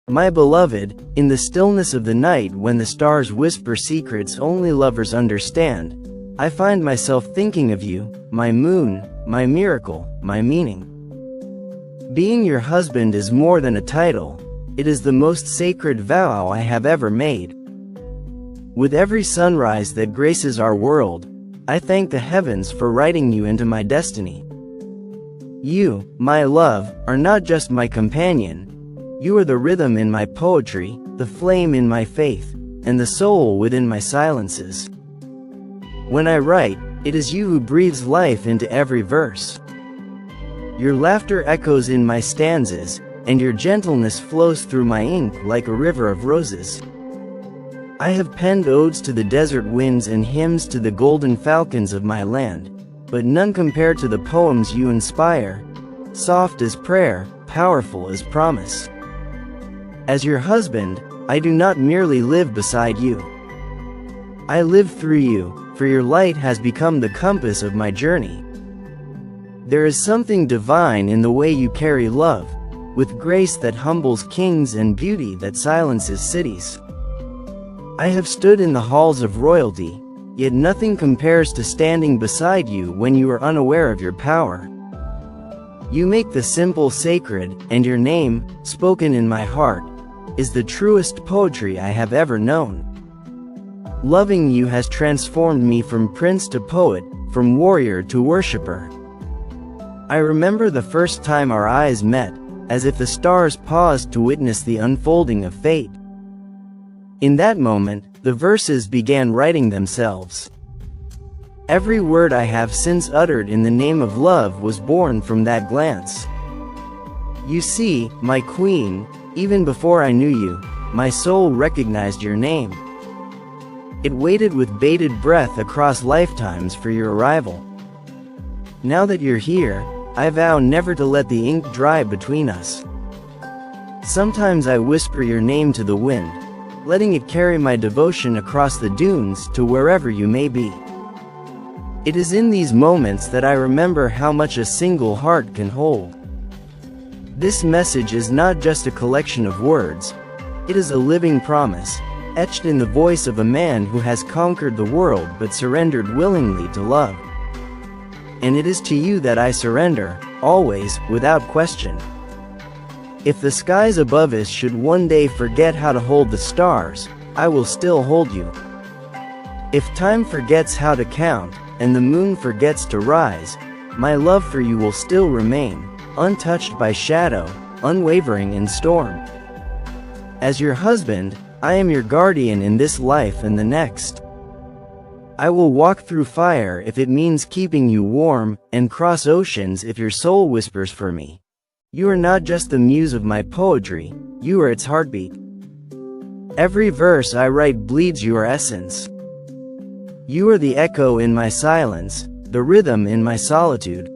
My beloved, in the stillness of the night when the stars whisper secrets only lovers understand, I find myself thinking of you, my moon, my miracle, my meaning. Being your husband is more than a title, it is the most sacred vow I have ever made. With every sunrise that graces our world, I thank the heavens for writing you into my destiny. You, my love, are not just my companion. You are the rhythm in my poetry, the flame in my faith, and the soul within my silences. When I write, it is you who breathes life into every verse. Your laughter echoes in my stanzas, and your gentleness flows through my ink like a river of roses. I have penned odes to the desert winds and hymns to the golden falcons of my land, but none compare to the poems you inspire, soft as prayer, powerful as promise. As your husband, I do not merely live beside you. I live through you, for your light has become the compass of my journey. There is something divine in the way you carry love, with grace that humbles kings and beauty that silences cities. I have stood in the halls of royalty, yet nothing compares to standing beside you when you are unaware of your power. You make the simple sacred, and your name, spoken in my heart, is the truest poetry I have ever known. Loving you has transformed me from prince to poet, from warrior to worshipper. I remember the first time our eyes met, as if the stars paused to witness the unfolding of fate. In that moment, the verses began writing themselves. Every word I have since uttered in the name of love was born from that glance. You see, my queen, even before I knew you, my soul recognized your name. It waited with bated breath across lifetimes for your arrival. Now that you're here, I vow never to let the ink dry between us. Sometimes I whisper your name to the wind, letting it carry my devotion across the dunes to wherever you may be. It is in these moments that I remember how much a single heart can hold. This message is not just a collection of words, it is a living promise, etched in the voice of a man who has conquered the world but surrendered willingly to love. And it is to you that I surrender, always, without question. If the skies above us should one day forget how to hold the stars, I will still hold you. If time forgets how to count, and the moon forgets to rise, my love for you will still remain, untouched by shadow, unwavering in storm. As your husband, I am your guardian in this life and the next. I will walk through fire if it means keeping you warm, and cross oceans if your soul whispers for me. You are not just the muse of my poetry, you are its heartbeat. Every verse I write bleeds your essence. You are the echo in my silence, the rhythm in my solitude.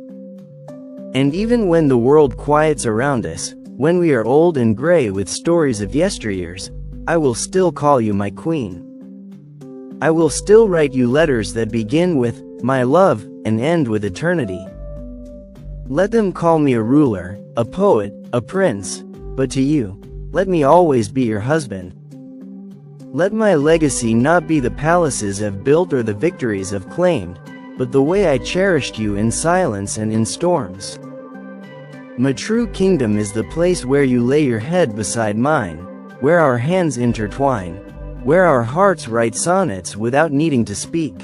And even when the world quiets around us, when we are old and gray with stories of yesteryears, I will still call you my queen. I will still write you letters that begin with, my love, and end with eternity. Let them call me a ruler, a poet, a prince, but to you, let me always be your husband. Let my legacy not be the palaces I've built or the victories I've claimed, but the way I cherished you in silence and in storms. My true kingdom is the place where you lay your head beside mine, where our hands intertwine, where our hearts write sonnets without needing to speak.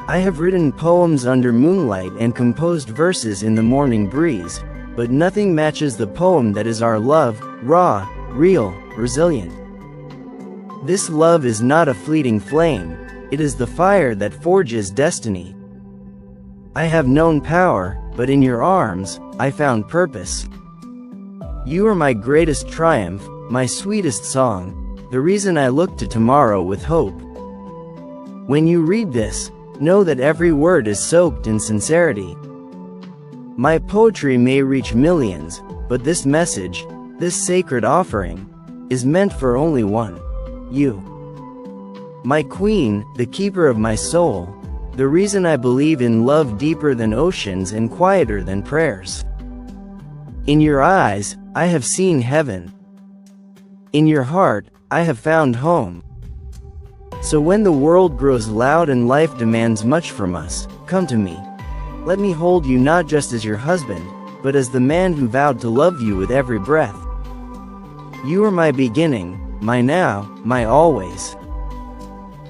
I have written poems under moonlight and composed verses in the morning breeze, but nothing matches the poem that is our love, raw, real, resilient. This love is not a fleeting flame, it is the fire that forges destiny. I have known power, but in your arms, I found purpose. You are my greatest triumph, my sweetest song, the reason I look to tomorrow with hope. When you read this, know that every word is soaked in sincerity. My poetry may reach millions, but this message, this sacred offering, is meant for only one, you. My queen, the keeper of my soul, the reason I believe in love deeper than oceans and quieter than prayers. In your eyes, I have seen heaven. In your heart, I have found home. So when the world grows loud and life demands much from us, come to me. Let me hold you not just as your husband, but as the man who vowed to love you with every breath. You are my beginning, my now, my always.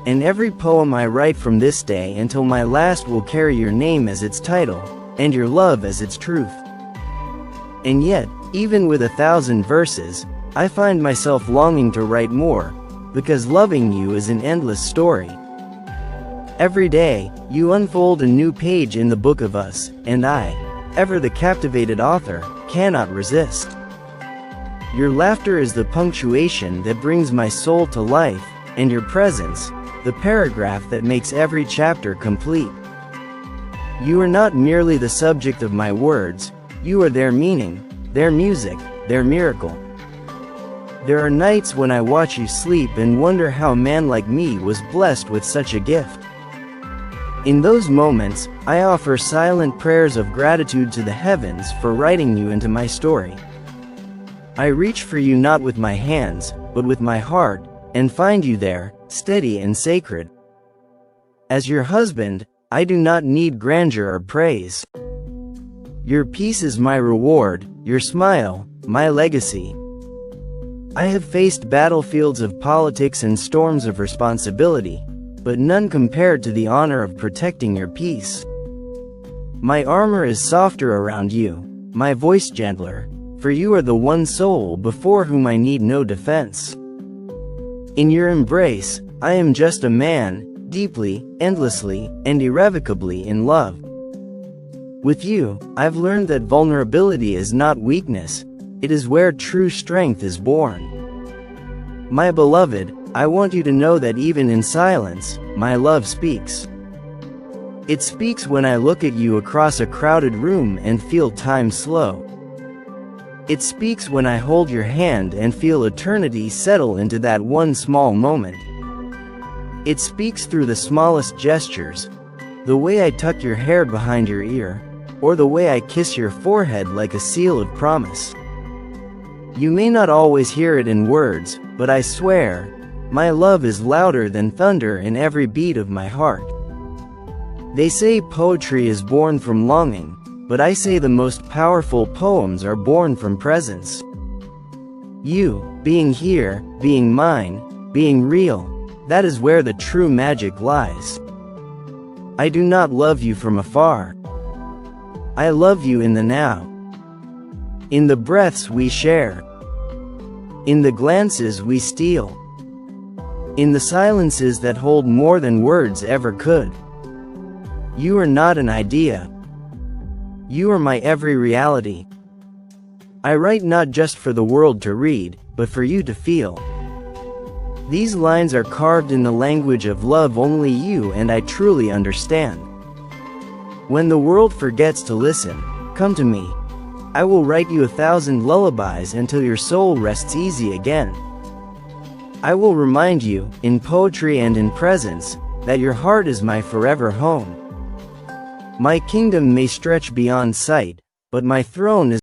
And every poem I write from this day until my last will carry your name as its title, and your love as its truth. And yet, even with 1,000 verses, I find myself longing to write more, because loving you is an endless story. Every day, you unfold a new page in the book of us, and I, ever the captivated author, cannot resist. Your laughter is the punctuation that brings my soul to life, and your presence, the paragraph that makes every chapter complete. You are not merely the subject of my words, you are their meaning, their music, their miracle. There are nights when I watch you sleep and wonder how a man like me was blessed with such a gift. In those moments, I offer silent prayers of gratitude to the heavens for writing you into my story. I reach for you not with my hands, but with my heart, and find you there, steady and sacred. As your husband, I do not need grandeur or praise. Your peace is my reward, your smile, my legacy. I have faced battlefields of politics and storms of responsibility, but none compared to the honor of protecting your peace. My armor is softer around you, my voice gentler, for you are the one soul before whom I need no defense. In your embrace, I am just a man, deeply, endlessly, and irrevocably in love. With you, I've learned that vulnerability is not weakness, it is where true strength is born. My beloved, I want you to know that even in silence, my love speaks. It speaks when I look at you across a crowded room and feel time slow. It speaks when I hold your hand and feel eternity settle into that one small moment. It speaks through the smallest gestures, the way I tuck your hair behind your ear, or the way I kiss your forehead like a seal of promise. You may not always hear it in words, but I swear, my love is louder than thunder in every beat of my heart. They say poetry is born from longing, but I say the most powerful poems are born from presence. You, being here, being mine, being real, that is where the true magic lies. I do not love you from afar. I love you in the now. In the breaths we share. In the glances we steal. In the silences that hold more than words ever could. You are not an idea. You are my every reality. I write not just for the world to read, but for you to feel. These lines are carved in the language of love only you and I truly understand. When the world forgets to listen, come to me. I will write you 1,000 lullabies until your soul rests easy again. I will remind you, in poetry and in presence, that your heart is my forever home. My kingdom may stretch beyond sight, but my throne is